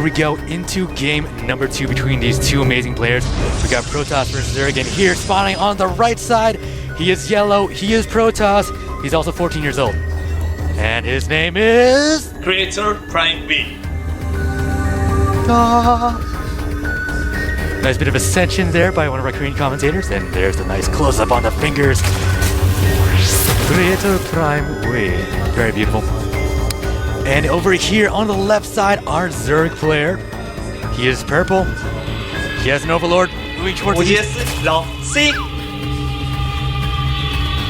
Here we go into game number 2 between these two amazing players. We got Protoss versus Zerg, and here spawning on the right side. He is yellow, he is Protoss. He's also 14 years old. And his name is... Creator Prime B. Nice bit of ascension there by one of our Korean commentators, and there's the nice close-up on the fingers. Creator Prime B. Very beautiful. And over here on the left side, our Zerg player. He is purple. He has an Overlord moving towards the east. Luvsic.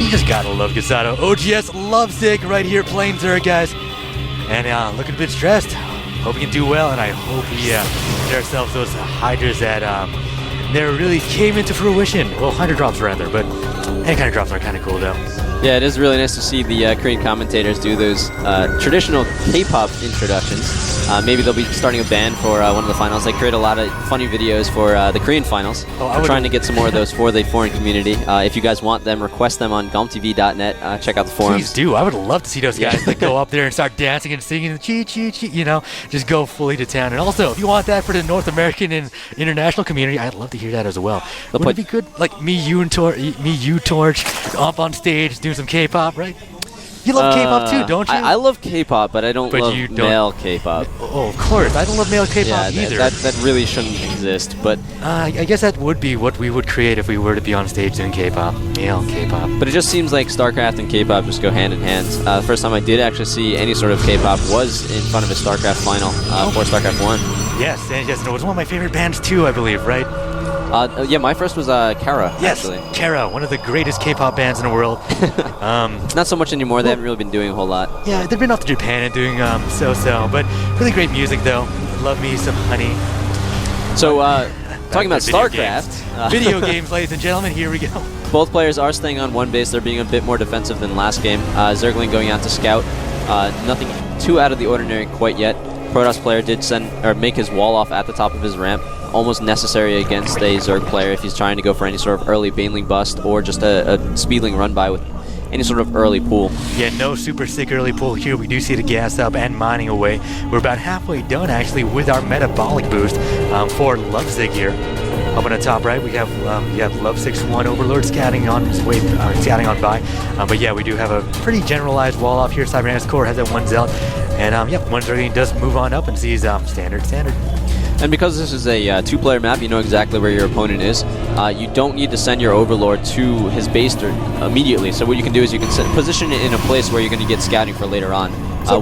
You just gotta love Gasato. OGS Luvsic right here playing Zerg, guys. And looking a bit stressed. Hope we can do well, and I hope we get ourselves those Hydras that never really came into fruition. Well, Hydra drops rather, but any kind of drops are kind of cool though. Yeah, it is really nice to see the Korean commentators do those traditional K-pop introductions. Maybe they'll be starting a band for one of the finals. They create a lot of funny videos for the Korean finals. We're trying to get some more of those for the foreign community. If you guys want them, request them on GOMTV.net. Check out the forums. Please do. I would love to see those guys like go up there and start dancing and singing, chee chee chee. You know, just go fully to town. And also, if you want that for the North American and international community, I'd love to hear that as well. Would it be good, like me, you, Torch, up on stage doing some K-pop, right? You love K-pop too, don't you? I love K-pop, but I don't love male K-pop. Oh, of course. I don't love male K-pop either. That really shouldn't exist, but... I guess that would be what we would create if we were to be on stage doing K-pop. Male K-pop. But it just seems like Starcraft and K-pop just go hand in hand. The first time I did actually see any sort of K-pop was in front of a Starcraft final for Starcraft 1. Yes, and yes, it was one of my favorite bands too, I believe, right? Yeah, my first was Kara, yes, actually. Kara, one of the greatest K-pop bands in the world. Not so much anymore. They haven't really been doing a whole lot. Yeah, they've been off to Japan and doing so-so, but really great music though. Love me some Honey. So, talking about Starcraft. Video games, ladies and gentlemen, here we go. Both players are staying on one base. They're being a bit more defensive than last game. Zergling going out to scout. Nothing too out of the ordinary quite yet. Protoss player did make his wall off at the top of his ramp. Almost necessary against a Zerg player if he's trying to go for any sort of early Baneling bust or just a Speedling run by with any sort of early pool. Yeah, no super sick early pool here. We do see the gas up and mining away. We're about halfway done actually with our metabolic boost for Luvsic here. Up on the top right, we have Luvsic's one Overlord scouting on his way, scouting on by. But yeah, we do have a pretty generalized wall off here. Cybernetics Core has that one Zealot, and yep, one Zergling does move on up and sees standard. And because this is a two-player map, you know exactly where your opponent is. You don't need to send your Overlord to his base immediately. So what you can do is you can position it in a place where you're going to get scouting for later on.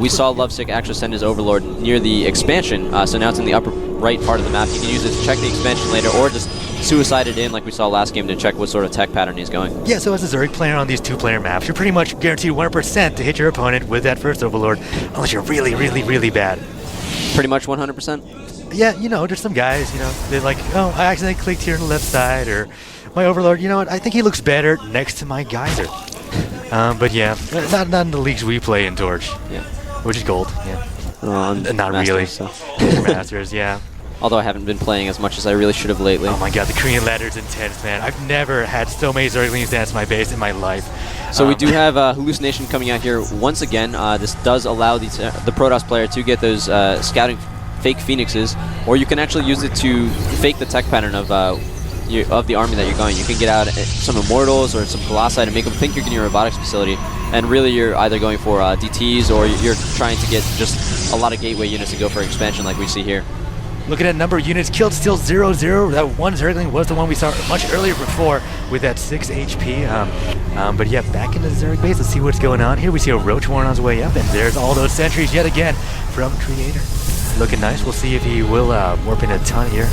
We saw Luvsic actually send his Overlord near the expansion, so now it's in the upper right part of the map. You can use it to check the expansion later, or just suicide it in like we saw last game to check what sort of tech pattern he's going. Yeah, so as a Zerg player on these two-player maps, you're pretty much guaranteed 100% to hit your opponent with that first Overlord, unless you're really, really, really bad. Pretty much 100%? Yeah, you know, there's some guys, you know, they're like, oh, I accidentally clicked here on the left side, or my Overlord, you know what, I think he looks better next to my Geyser. But yeah, not in the leagues we play in Torch. Yeah. Which is gold, yeah. Not Masters, really. So. Masters, yeah. Although I haven't been playing as much as I really should have lately. Oh my god, the Korean ladder's intense, man. I've never had so many Zerglings dance my base in my life. So we do have Hallucination coming out here once again. This does allow the Protoss player to get those scouting fake Phoenixes, or you can actually use it to fake the tech pattern of the army that you're going. You can get out some Immortals or some Colossi to make them think you're getting a robotics facility, and really you're either going for DTs or you're trying to get just a lot of gateway units to go for expansion like we see here. Looking at number of units killed, still 0-0. That one Zergling was the one we saw much earlier before with that 6 HP. But yeah, back into the Zerg base. Let's see what's going on here. We see a Roach Warren on his way up, and there's all those sentries yet again from Creator. Looking nice. We'll see if he will warp in a ton here.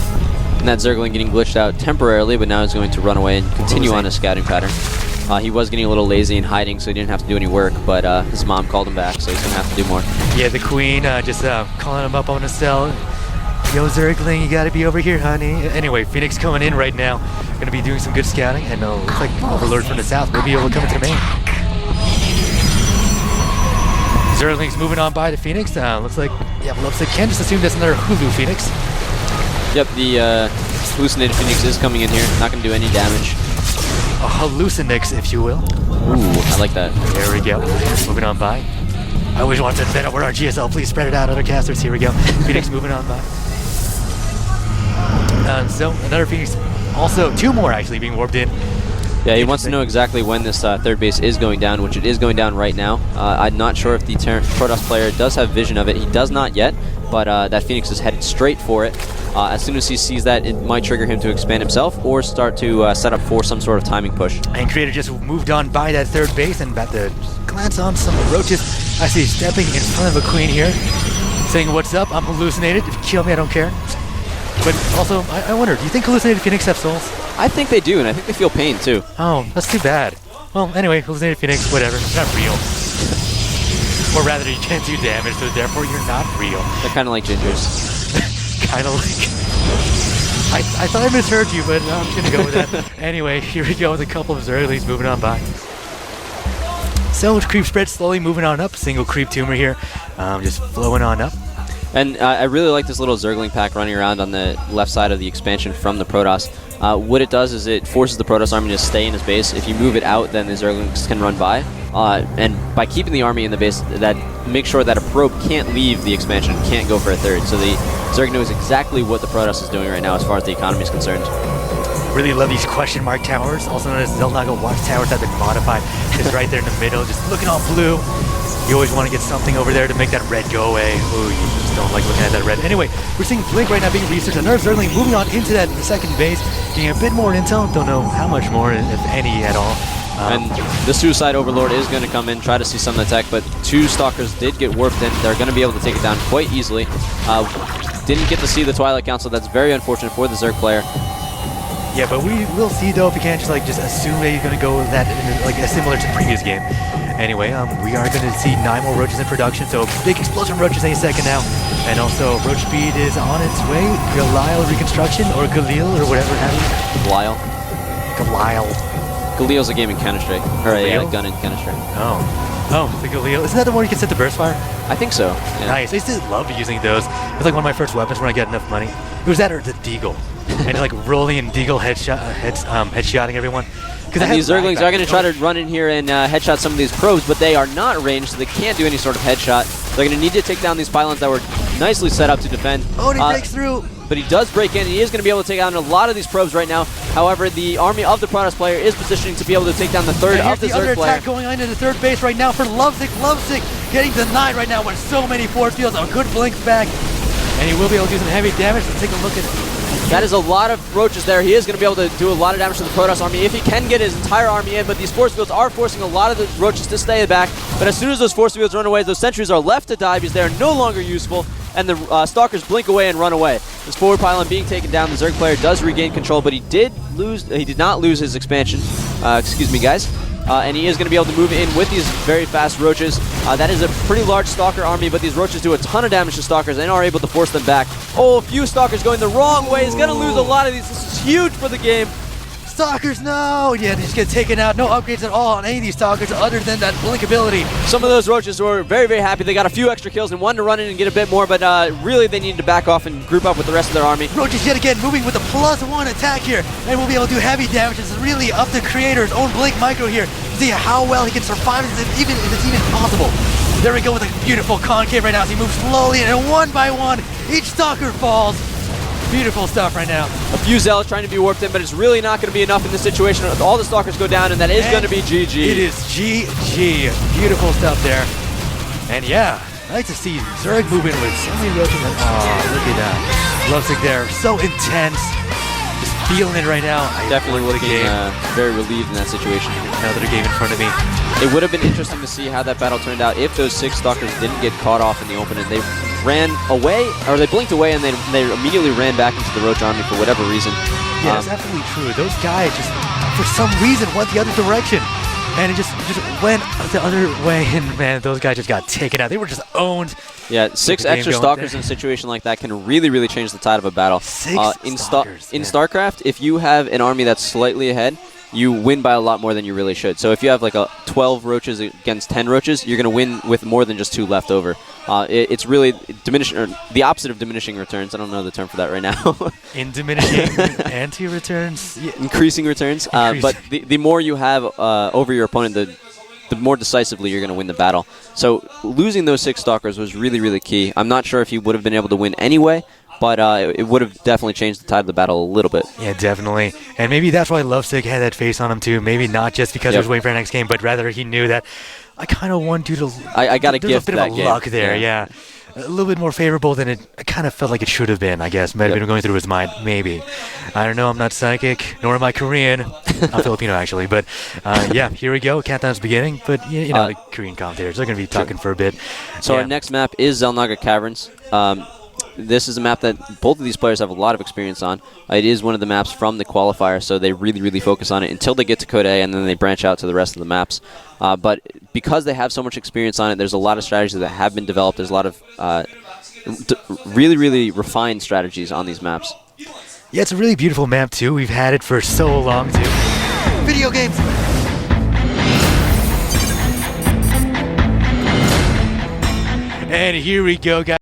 And that Zergling getting glitched out temporarily, but now he's going to run away and continue on his scouting pattern. He was getting a little lazy and hiding, so he didn't have to do any work, but his mom called him back, so he's going to have to do more. Yeah, the Queen just calling him up on his cell. Yo, Zergling, you gotta be over here, honey. Anyway, Phoenix coming in right now. Gonna be doing some good scouting, and looks like Overlord from the south will be able to come into main. Zergling's moving on by the Phoenix. Looks like, yeah, Luvsic can just assume that's another Hulu Phoenix. Yep, the hallucinated Phoenix is coming in here. Not gonna do any damage. A hallucinix, if you will. Ooh, I like that. There we go. Moving on by. I always wanted to set up with our GSL. Please spread it out, other casters. Here we go. Phoenix moving on by. So another Phoenix, also 2 more actually being warped in. Yeah, he wants to know exactly when this third base is going down, which it is going down right now. I'm not sure if the Protoss player does have vision of it. He does not yet, but that Phoenix is headed straight for it. As soon as he sees that, it might trigger him to expand himself or start to set up for some sort of timing push. And Creator just moved on by that third base and about to glance on some roaches. I see stepping in front of a queen here, saying, "What's up? I'm hallucinated. If you kill me, I don't care." But also, I wonder, do you think hallucinated Phoenix have souls? I think they do, and I think they feel pain too. Oh, that's too bad. Well, anyway, hallucinated Phoenix, whatever. It's not real. Or rather, you can't do damage, so therefore you're not real. They're kind of like gingers. Kind of like... I thought I misheard you, but I'm going to go with that. Anyway, here we go with a couple of Zerglings moving on by. So, creep spread slowly moving on up. Single creep tumor here, just flowing on up. And I really like this little Zergling pack running around on the left side of the expansion from the Protoss. What it does is it forces the Protoss army to stay in his base. If you move it out, then the Zerglings can run by. And by keeping the army in the base, that makes sure that a probe can't leave the expansion, can't go for a third. So the Zerg knows exactly what the Protoss is doing right now as far as the economy is concerned. Really love these question mark towers, also known as Zelnaga watchtowers that have been modified. Just right there in the middle, just looking all blue. You always want to get something over there to make that red go away. Ooh, you just don't like looking at that red. Anyway, we're seeing Blink right now being researched. Another Zergling moving on into that second base, getting a bit more intel. Don't know how much more, if any at all. And the Suicide Overlord is going to come in, try to see some of the tech, but 2 Stalkers did get warped in. They're going to be able to take it down quite easily. Didn't get to see the Twilight Council. That's very unfortunate for the Zerg player. Yeah, but we will see though if you can't just assume that he's going to go with that like similar to the previous game. Anyway, we are going to see 9 more roaches in production, so big explosion roaches any second now. And also, roach speed is on its way. Galil reconstruction, or Galil, or whatever have you. Galil. Galil. Galil's a game in Counter-Strike, or a gun in Counter-Strike. Oh, the Galil. Isn't that the one you can set to burst fire? I think so. Yeah. Nice. I used to love using those. It was like one of my first weapons when I got enough money. It was that or the Deagle. And like rolling and Deagle headshotting everyone. And these Zerglings are going to try to run in here and headshot some of these probes, but they are not ranged, so they can't do any sort of headshot. They're going to need to take down these pylons that were nicely set up to defend. Oh, and he breaks through. But he does break in. He is going to be able to take down a lot of these probes right now. However, the army of the Protoss player is positioning to be able to take down the third of the Zerg player. Attack going on into the third base right now for Luvsic. Luvsic getting denied right now with so many force fields. A good blink back. And he will be able to do some heavy damage. Let's take a look at it. That is a lot of roaches there. He is going to be able to do a lot of damage to the Protoss army if he can get his entire army in, but these force fields are forcing a lot of the roaches to stay back. But as soon as those force fields run away, those sentries are left to die because they are no longer useful, and the Stalkers blink away and run away. This forward pylon being taken down, the Zerg player does regain control, but he did not lose his expansion. Excuse me, guys. And he is going to be able to move in with these very fast roaches. That is a pretty large Stalker army, but these roaches do a ton of damage to Stalkers and are able to force them back. Oh, a few Stalkers going the wrong way. He's going to lose a lot of these. This is huge for the game. Stalkers, no! Yeah, they just get taken out. No upgrades at all on any of these Stalkers other than that blink ability. Some of those roaches were very, very happy. They got a few extra kills and wanted to run in and get a bit more, but really they needed to back off and group up with the rest of their army. Roaches yet again moving with a +1 attack here, and we'll be able to do heavy damage. It's really up to Creator's own Blink Micro here to see how well he can survive if it's even possible. There we go with a beautiful concave right now as he moves slowly, and one by one, each Stalker falls. Beautiful stuff right now. A few Zealots trying to be warped in, but it's really not going to be enough in this situation. All the Stalkers go down, and that is going to be GG. It is GG. Beautiful stuff there. And yeah, nice to see Zerg moving with so many roaches. Oh, look at that. Luvsic there. So intense. Just feeling it right now. Definitely looking very relieved in that situation. Another game in front of me. It would have been interesting to see how that battle turned out if those 6 Stalkers didn't get caught off in the open and they ran away, or they blinked away and they immediately ran back into the Roach army for whatever reason. Yeah, that's absolutely true. Those guys just, for some reason, went the other direction. And it just went the other way, and man, those guys just got taken out. They were just owned. Yeah, 6 extra Stalkers in a situation like that can really, really change the tide of a battle. 6 Stalkers. In StarCraft, if you have an army that's slightly ahead, you win by a lot more than you really should. So if you have like a 12 roaches against 10 roaches, you're going to win with more than just 2 left over. It's really the opposite of diminishing returns. I don't know the term for that right now. In diminishing anti-returns? Yeah. Increasing returns. But the more you have over your opponent, the more decisively you're going to win the battle. So losing those 6 Stalkers was really, really key. I'm not sure if he would have been able to win anyway, but it would have definitely changed the tide of the battle a little bit. Yeah, definitely. And maybe that's why Luvsic had that face on him too. Maybe not just because he was waiting for the next game, but rather he knew that I kind of want you to. I got a there's gift a bit that of game. luck there, yeah. A little bit more favorable than it kind of felt like it should have been, I guess. Might have been going through his mind, maybe. I don't know, I'm not psychic, nor am I Korean. I'm Filipino, actually. But, yeah, here we go. Countdown's beginning. But, you know, Korean commentators, they're going to be talking for a bit. So our next map is Xel'Naga Caverns. This is a map that both of these players have a lot of experience on. It is one of the maps from the qualifier, so they really, really focus on it until they get to Code A, and then they branch out to the rest of the maps. But because they have so much experience on it, there's a lot of strategies that have been developed. There's a lot of really, really refined strategies on these maps. Yeah, it's a really beautiful map, too. We've had it for so long, too. Video games! And here we go, guys.